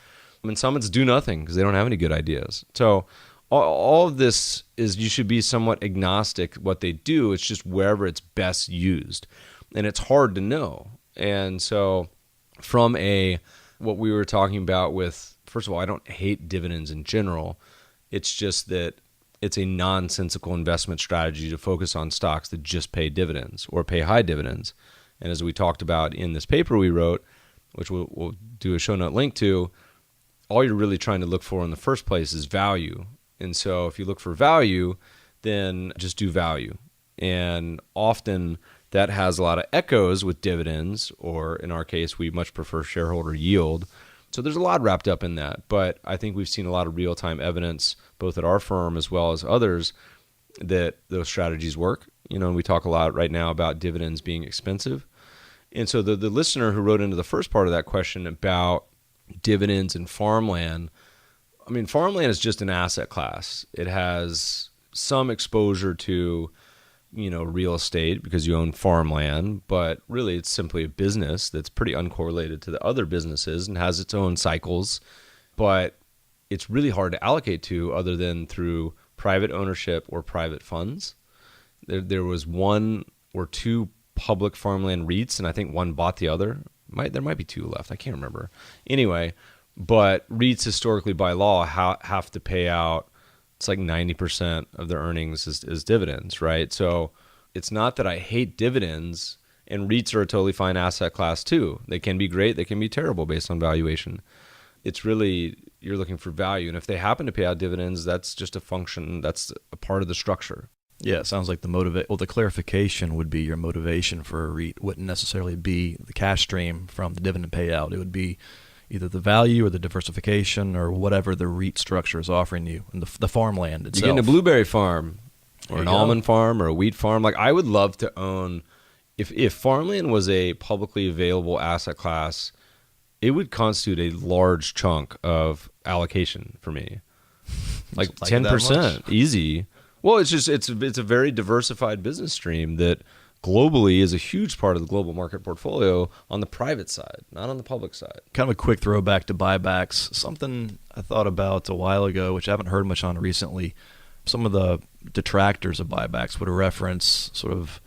I mean, some it's do nothing because they don't have any good ideas. So all of this is, you should be somewhat agnostic what they do. It's just wherever it's best used. And it's hard to know. And so from what we were talking about with, first of all, I don't hate dividends in general. It's just that it's a nonsensical investment strategy to focus on stocks that just pay dividends or pay high dividends. And as we talked about in this paper we wrote, which we'll do a show note link to, all you're really trying to look for in the first place is value. And so if you look for value, then just do value. And often that has a lot of echoes with dividends, or in our case, we much prefer shareholder yield. So there's a lot wrapped up in that, but I think we've seen a lot of real-time evidence, both at our firm as well as others, that those strategies work. And we talk a lot right now about dividends being expensive. And so the listener who wrote into the first part of that question about dividends and farmland, I mean, farmland is just an asset class. It has some exposure to real estate because you own farmland, but really it's simply a business that's pretty uncorrelated to the other businesses and has its own cycles, but it's really hard to allocate to other than through private ownership or private funds. There was one or two public farmland REITs, and I think one bought the other. There might be two left. I can't remember. Anyway, but REITs historically by law have to pay out, it's like 90% of their earnings is dividends, right? So it's not that I hate dividends, and REITs are a totally fine asset class too. They can be great, they can be terrible based on valuation. It's really, you're looking for value. And if they happen to pay out dividends, that's just a function, that's a part of the structure. Yeah, it sounds like the clarification would be your motivation for a REIT wouldn't necessarily be the cash stream from the dividend payout. It would be either the value or the diversification or whatever the REIT structure is offering you, and the farmland itself. You get in a blueberry farm or an almond farm or a wheat farm. Like, I would love to own, if farmland was a publicly available asset class, it would constitute a large chunk of allocation for me. Like 10%, easy. Well, it's a very diversified business stream that globally is a huge part of the global market portfolio on the private side, not on the public side. Kind of a quick throwback to buybacks. Something I thought about a while ago, which I haven't heard much on recently. Some of the detractors of buybacks would reference sort of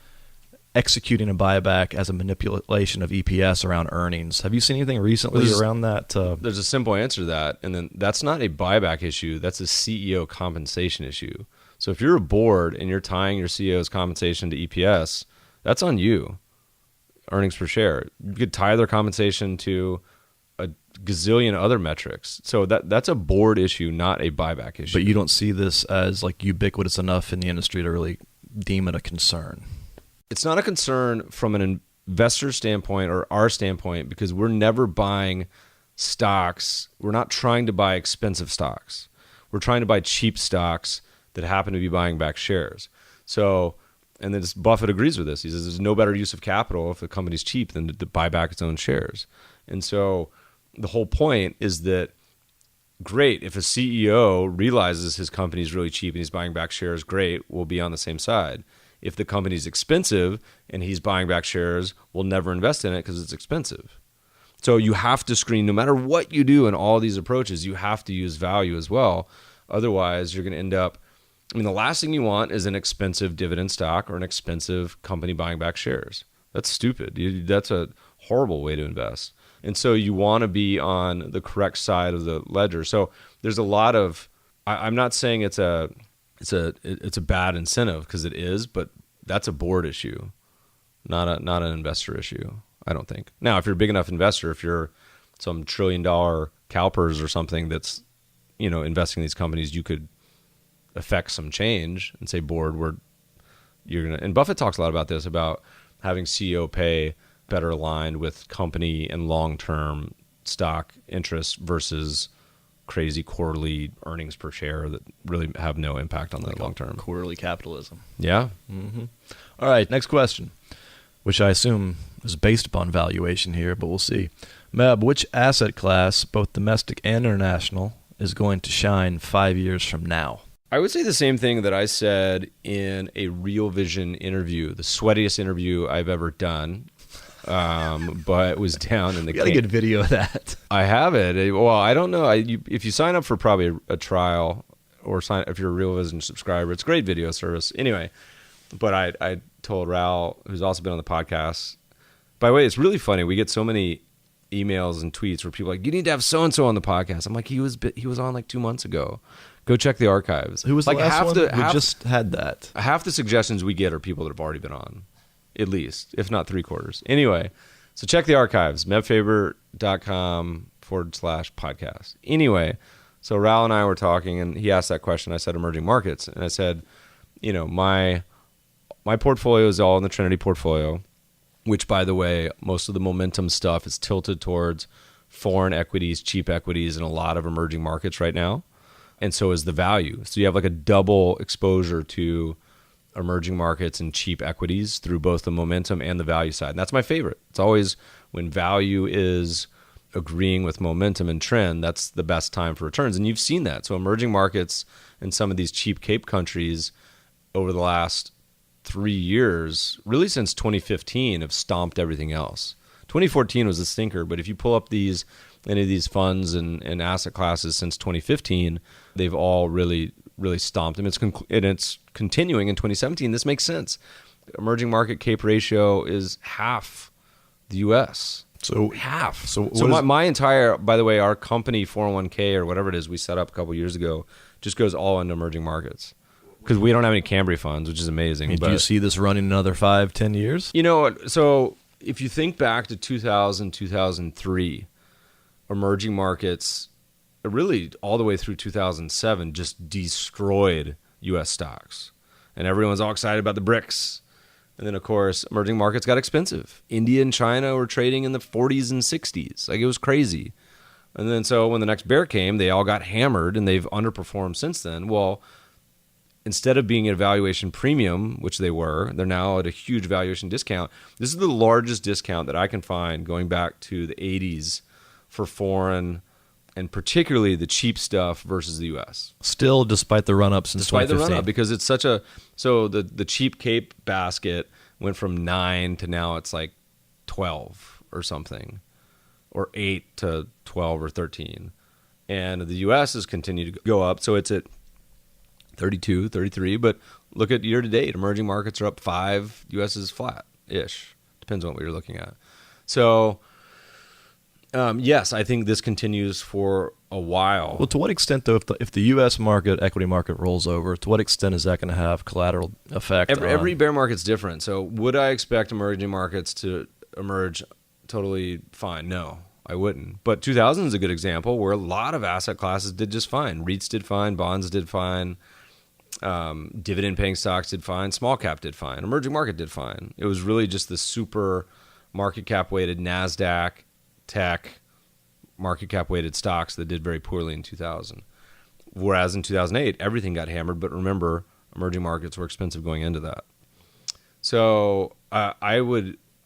executing a buyback as a manipulation of EPS around earnings. Have you seen anything recently around that? There's a simple answer to that, and then that's not a buyback issue. That's a CEO compensation issue. So if you're a board and you're tying your CEO's compensation to EPS, that's on you, earnings per share. You could tie their compensation to a gazillion other metrics. So that's a board issue, not a buyback issue. But you don't see this as like ubiquitous enough in the industry to really deem it a concern. It's not a concern from an investor standpoint or our standpoint because we're never buying stocks. We're not trying to buy expensive stocks. We're trying to buy cheap stocks that happen to be buying back shares. So, and then Buffett agrees with this. He says there's no better use of capital if a company's cheap than to buy back its own shares. And so the whole point is that, great, if a CEO realizes his company's really cheap and he's buying back shares, great, we'll be on the same side. If the company's expensive and he's buying back shares, we'll never invest in it because it's expensive. So you have to screen, no matter what you do in all these approaches, you have to use value as well. Otherwise, you're going to end up, the last thing you want is an expensive dividend stock or an expensive company buying back shares. That's stupid. That's a horrible way to invest. And so you want to be on the correct side of the ledger. So there's a lot of, I'm not saying it's a bad incentive, because it is, but that's a board issue, not an investor issue, I don't think. Now, if you're a big enough investor, if you're some $1 trillion CalPERS or something that's, investing in these companies, you could affect some change and say, board, and Buffett talks a lot about this, about having CEO pay better aligned with company and long-term stock interests versus crazy quarterly earnings per share that really have no impact on the long term. Quarterly capitalism. Yeah. Mm-hmm. All right, next question, which I assume is based upon valuation here, but we'll see. Meb, which asset class, both domestic and international, is going to shine 5 years from now? I would say the same thing that I said in a Real Vision interview, the sweatiest interview I've ever done. But it was down in the. You got a good video of that. I have it. Well, I don't know. If you sign up for probably a trial, or if you're a Real Vision subscriber, it's a great video service. Anyway, but I told Raul, who's also been on the podcast. By the way, it's really funny. We get so many emails and tweets where people are like, you need to have so and so on the podcast. I'm like, he was on like 2 months ago. Go check the archives. Who was like the last one? We just had that. Half the suggestions we get are people that have already been on. At least, if not 3/4. Anyway, so check the archives, mebfaber.com/podcast. Anyway, so Raul and I were talking, and he asked that question. I said emerging markets, and I said, my portfolio is all in the Trinity portfolio, which, by the way, most of the momentum stuff is tilted towards foreign equities, cheap equities, in a lot of emerging markets right now, and so is the value. So you have like a double exposure to emerging markets and cheap equities through both the momentum and the value side. And that's my favorite. It's always when value is agreeing with momentum and trend, that's the best time for returns. And you've seen that. So emerging markets in some of these cheap Cape countries over the last 3 years, really since 2015, have stomped everything else. 2014 was a stinker, but if you pull up any of these funds and asset classes since 2015, they've all really stomped them. It's continuing in 2017. This makes sense. Emerging market Cape ratio is half the U.S. So half. So my entire, by the way, our company 401k or whatever it is we set up a couple years ago just goes all into emerging markets because we don't have any Cambria funds, which is amazing. Do you see this running another 5-10 years? So if you think back to 2000, 2003, emerging markets really all the way through 2007 just destroyed U.S. stocks. And everyone's all excited about the BRICS. And then, of course, emerging markets got expensive. India and China were trading in the 40s and 60s. Like, it was crazy. And then so when the next bear came, they all got hammered, and they've underperformed since then. Well, instead of being at a valuation premium, which they were, they're now at a huge valuation discount. This is the largest discount that I can find going back to the 80s for foreign and particularly the cheap stuff versus the U.S. Still, despite the run-up since 2015. Despite the run-up, because it's such a... So the cheap Cape basket went from 9 to now it's like 12 or something, or 8 to 12 or 13. And the U.S. has continued to go up, so it's at 32, 33. But look at year-to-date. Emerging markets are up 5. U.S. is flat-ish. Depends on what you're looking at. So... yes, I think this continues for a while. Well, to what extent, though, if the U.S. market, equity market rolls over, to what extent is that going to have collateral effect? Every bear market's different. So would I expect emerging markets to emerge totally fine? No, I wouldn't. But 2000 is a good example where a lot of asset classes did just fine. REITs did fine. Bonds did fine. Dividend-paying stocks did fine. Small cap did fine. Emerging market did fine. It was really just the super market cap-weighted NASDAQ, tech, market cap weighted stocks that did very poorly in 2000. Whereas in 2008, everything got hammered. But remember, emerging markets were expensive going into that. So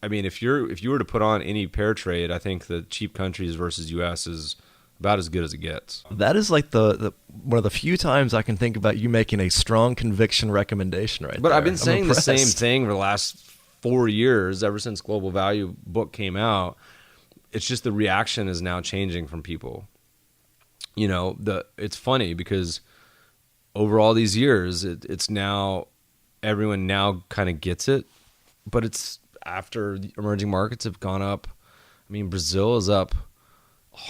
if you were to put on any pair trade, I think the cheap countries versus U.S. is about as good as it gets. That is like the one of the few times I can think about you making a strong conviction recommendation right there. But I've been saying the same thing for the last 4 years, ever since Global Value book came out. It's just the reaction is now changing from people. It's funny because over all these years, it's now everyone now kind of gets it, but it's after the emerging markets have gone up. mean, Brazil is up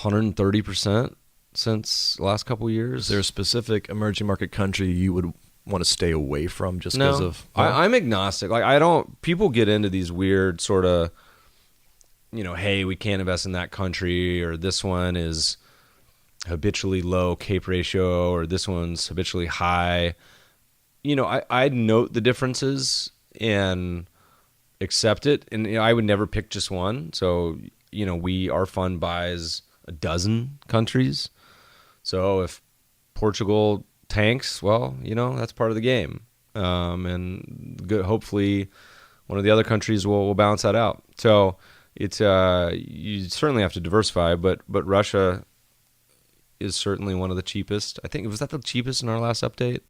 130% since the last couple of years. Is there a specific emerging market country you would want to stay away from just because of? I'm agnostic. Like, I don't. People get into these weird sort of, hey, we can't invest in that country, or this one is habitually low CAPE ratio, or this one's habitually high. I note the differences and accept it, and I would never pick just one. So, our fund buys a dozen countries. So if Portugal tanks, well, that's part of the game. And good, hopefully one of the other countries will balance that out. So it's you certainly have to diversify, but Russia is certainly one of the cheapest. I think, was that the cheapest in our last update?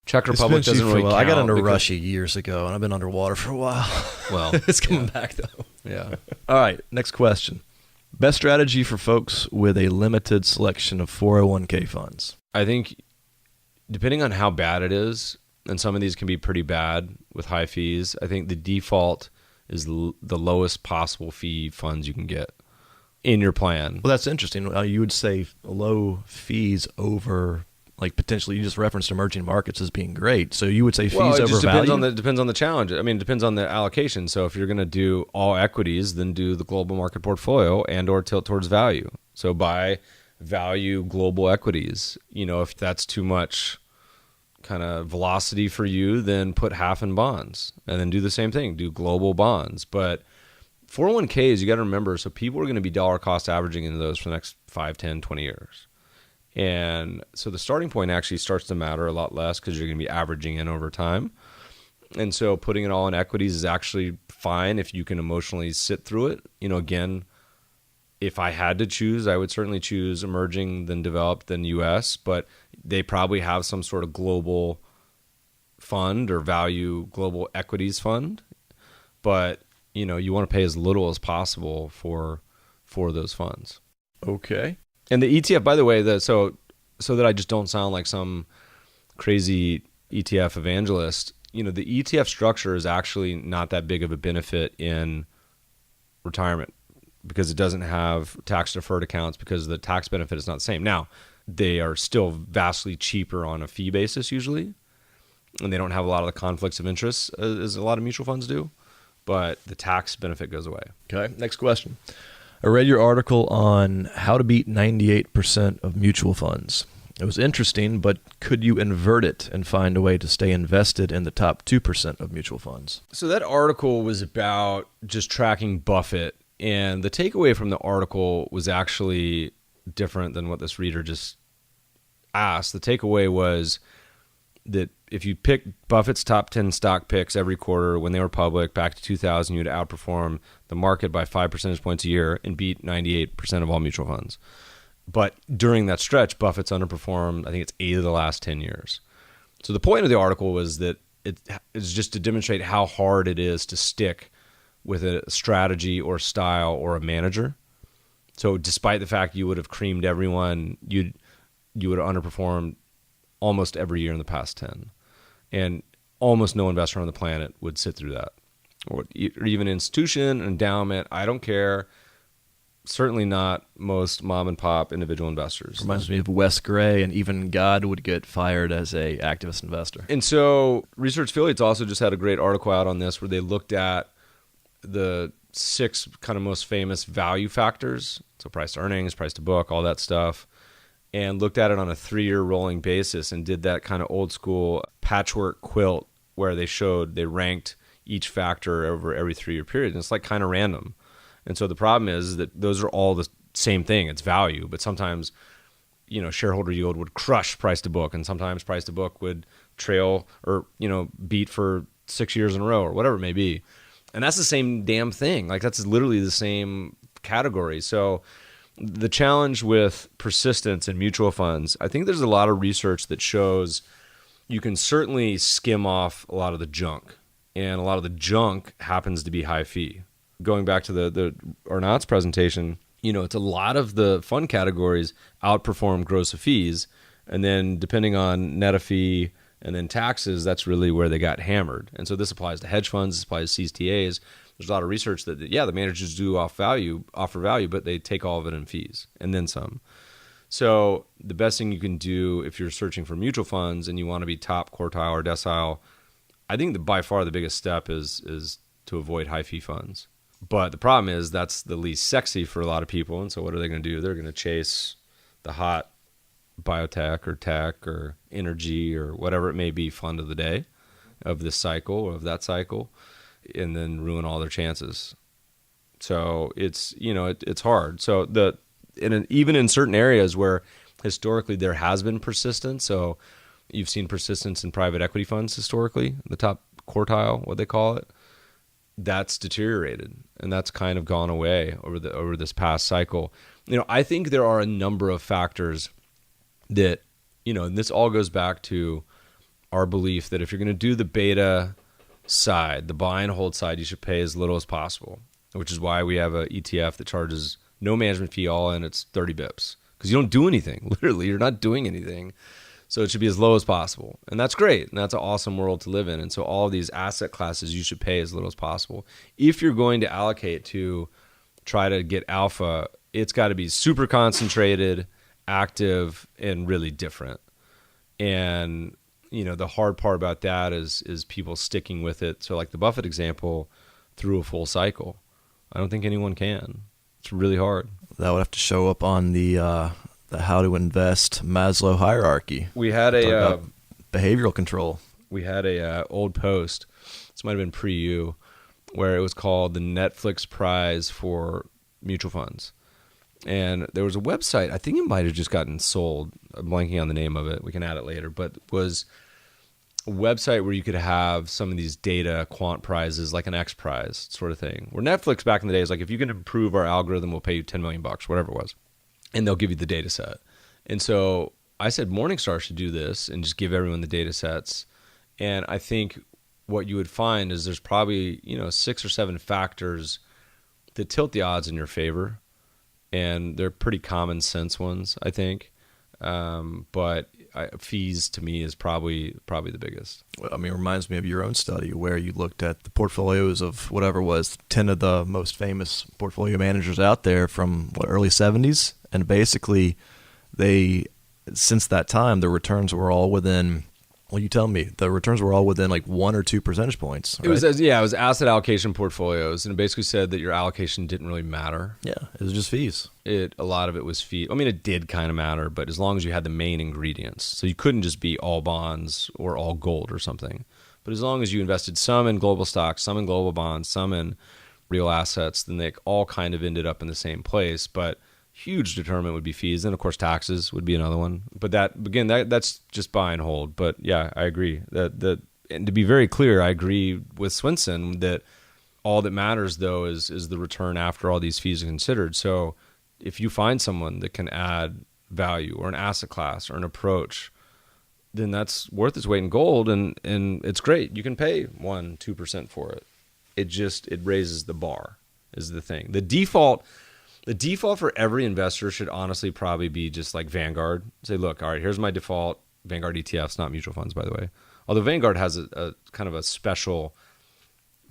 Czech Republic doesn't really count. I got into Russia years ago, and I've been underwater for a while. Well, it's coming back, though. Yeah. All right, next question. Best strategy for folks with a limited selection of 401k funds? I think depending on how bad it is, and some of these can be pretty bad with high fees, I think the default is the lowest possible fee funds you can get in your plan. Well, that's interesting. You would say low fees over, like, potentially, you just referenced emerging markets as being great. So you would say fees over value? It depends on the challenge. I mean, it depends on the allocation. So if you're going to do all equities, then do the global market portfolio and or tilt towards value. So buy value global equities. If that's too much kind of velocity for you, then put half in bonds, and then do the same thing, do global bonds. But 401ks, you got to remember, so people are going to be dollar cost averaging into those for the next 5, 10, 20 years. And so the starting point actually starts to matter a lot less because you're going to be averaging in over time. And so putting it all in equities is actually fine if you can emotionally sit through it. Again, if I had to choose, I would certainly choose emerging than developed than US, but they probably have some sort of global fund or value global equities fund. But, you want to pay as little as possible for those funds. Okay. And the ETF, by the way, so that I just don't sound like some crazy ETF evangelist, the ETF structure is actually not that big of a benefit in retirement because it doesn't have tax-deferred accounts because the tax benefit is not the same. Now, they are still vastly cheaper on a fee basis usually, and they don't have a lot of the conflicts of interest as a lot of mutual funds do, but the tax benefit goes away. Okay, next question. I read your article on how to beat 98% of mutual funds. It was interesting, but could you invert it and find a way to stay invested in the top 2% of mutual funds? So that article was about just tracking Buffett, and the takeaway from the article was actually different than what this reader just asked. The takeaway was that if you pick Buffett's top 10 stock picks every quarter when they were public back to 2000, you'd outperform the market by 5 percentage points a year and beat 98% of all mutual funds. But during that stretch, Buffett's underperformed, I think it's 8 of the last 10 years. So the point of the article was that it is just to demonstrate how hard it is to stick with a strategy or style or a manager. So despite the fact you would have creamed everyone, you would have underperformed almost every year in the past 10. And almost no investor on the planet would sit through that. Or even institution, endowment, I don't care. Certainly not most mom and pop individual investors. Reminds me of Wes Gray, and even God would get fired as a activist investor. And so Research Affiliates also just had a great article out on this where they looked at the 6 kind of most famous value factors. So price to earnings, price to book, all that stuff. And looked at it on a 3-year rolling basis and did that kind of old school patchwork quilt where they ranked each factor over every 3-year period. And it's like kind of random. And so the problem is that those are all the same thing. It's value. But sometimes, shareholder yield would crush price to book. And sometimes price to book would trail or, beat for 6 years in a row or whatever it may be. And that's the same damn thing. Like that's literally the same category. So the challenge with persistence in mutual funds, I think there's a lot of research that shows you can certainly skim off a lot of the junk. And a lot of the junk happens to be high fee. Going back to the Arnaut's presentation, it's a lot of the fund categories outperform gross of fees. And then depending on net of fee and then taxes, that's really where they got hammered. And so this applies to hedge funds, this applies to CTAs. there's a lot of research that, the managers do offer value, but they take all of it in fees and then some. So the best thing you can do if you're searching for mutual funds and you want to be top quartile or decile, I think that by far the biggest step is to avoid high fee funds. But the problem is that's the least sexy for a lot of people. And so what are they going to do? They're going to chase the hot biotech or tech or energy or whatever it may be fund of the day, of this cycle or of that cycle, and then ruin all their chances. So it's, it's hard. So even in certain areas where historically there has been persistence, so you've seen persistence in private equity funds historically, the top quartile, what they call it, that's deteriorated, and that's kind of gone away over this past cycle. I think there are a number of factors that, and this all goes back to our belief that if you're going to do the beta side, the buy and hold side, you should pay as little as possible, which is why we have a ETF that charges no management fee, all in, it's 30 bips, because you don't do anything. Literally, you're not doing anything. So it should be as low as possible. And that's great. And that's an awesome world to live in. And so all of these asset classes, you should pay as little as possible. If you're going to allocate to try to get alpha, it's got to be super concentrated, active, and really different. And, the hard part about that is people sticking with it. So like the Buffett example, through a full cycle. I don't think anyone can. It's really hard. That would have to show up on the how to invest Maslow hierarchy. We had a behavioral control. We had a old post. This might have been pre-you, where it was called the Netflix Prize for Mutual Funds. And there was a website, I think it might have just gotten sold. I'm blanking on the name of it. We can add it later. But it was a website where you could have some of these data quant prizes, like an X Prize sort of thing. Where Netflix back in the day is like, if you can improve our algorithm, we'll pay you $10 million, whatever it was. And they'll give you the data set. And so I said Morningstar should do this and just give everyone the data sets. And I think what you would find is there's probably 6 or 7 factors that tilt the odds in your favor. And they're pretty common sense ones, I think. But fees to me is probably the biggest. Well, it reminds me of your own study where you looked at the portfolios of whatever it was 10 of the most famous portfolio managers out there from early 70s, and basically since that time the returns were all within. Well, you tell me. The returns were all within like 1 or 2 percentage points. Right? It was asset allocation portfolios, and it basically said that your allocation didn't really matter. Yeah, it was just fees. A lot of it was fee. It did kind of matter, but as long as you had the main ingredients. So you couldn't just be all bonds or all gold or something. But as long as you invested some in global stocks, some in global bonds, some in real assets, then they all kind of ended up in the same place. But huge determinant would be fees. And of course, taxes would be another one. But that's just buy and hold. But yeah, I agree. And to be very clear, I agree with Swinson that all that matters, though, is the return after all these fees are considered. So if you find someone that can add value or an asset class or an approach, then that's worth its weight in gold. And it's great. You can pay 1-2% for it. It raises the bar is the thing. The default for every investor should honestly probably be just like Vanguard. Say, look, all right, here's my default. Vanguard ETFs, not mutual funds, by the way. Although Vanguard has a kind of a special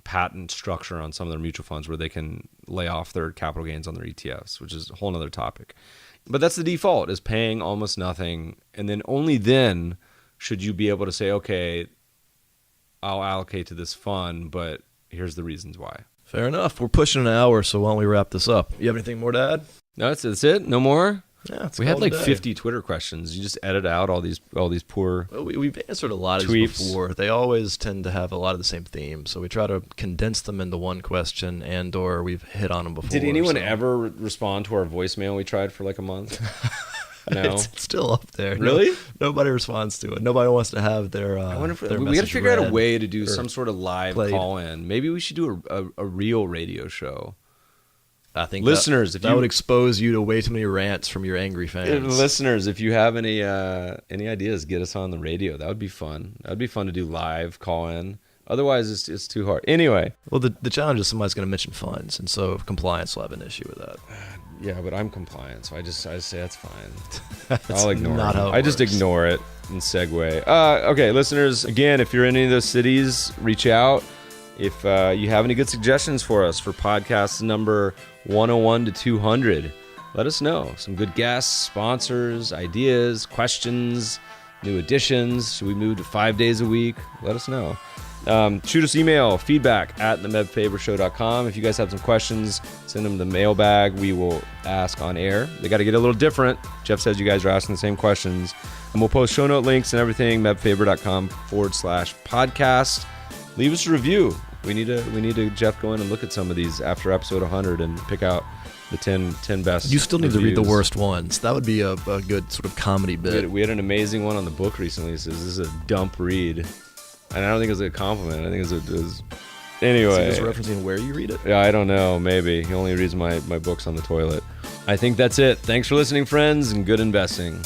patent structure on some of their mutual funds where they can lay off their capital gains on their ETFs, which is a whole other topic. But that's the default, is paying almost nothing. And then only then should you be able to say, okay, I'll allocate to this fund, but here's the reasons why. Fair enough. We're pushing an hour, so why don't we wrap this up? You have anything more to add? No, that's it. No more? Yeah, we had like 50 Twitter questions. You just edit out all these poor Well, we've answered a lot of tweets these before. They always tend to have a lot of the same themes, so we try to condense them into one question, or we've hit on them before. Did anyone ever respond to our voicemail we tried for like a month? No, it's still up there. Really? Nobody responds to it. Nobody wants to have their. I wonder if their we got to figure out a way to do or some sort of live call-in. Maybe we should do a real radio show. I think listeners, that would expose you to way too many rants from your angry fans. Listeners, if you have any ideas, get us on the radio. That would be fun. That would be fun to do live call-in. Otherwise, it's too hard. Anyway. Well, the challenge is somebody's going to mention funds, and so compliance will have an issue with that. Yeah, but I'm compliant, so I say that's fine. I'll ignore not it. how it I just works. ignore it and segue. Okay, listeners, again, if you're in any of those cities, reach out. If you have any good suggestions for us for podcasts number 101 to 200, let us know. Some good guests, sponsors, ideas, questions, new additions. Should we move to 5 days a week? Let us know. Shoot us email, feedback@themevfabershow.com. If you guys have some questions, send them to the mailbag. We will ask on air. They got to get a little different. Jeff says you guys are asking the same questions. And we'll post show note links and everything, mevfaber.com/podcast. Leave us a review. We need to Jeff go in and look at some of these after episode 100 and pick out the 10 best. You still need reviews. to read the worst ones. That would be a good sort of comedy bit. We had an amazing one on the book recently. It says this is a dump read. And I don't think it was a compliment. I think it was anyway. Is he just referencing where you read it? Yeah, I don't know. Maybe. He only reads my books on the toilet. I think that's it. Thanks for listening, friends, and good investing.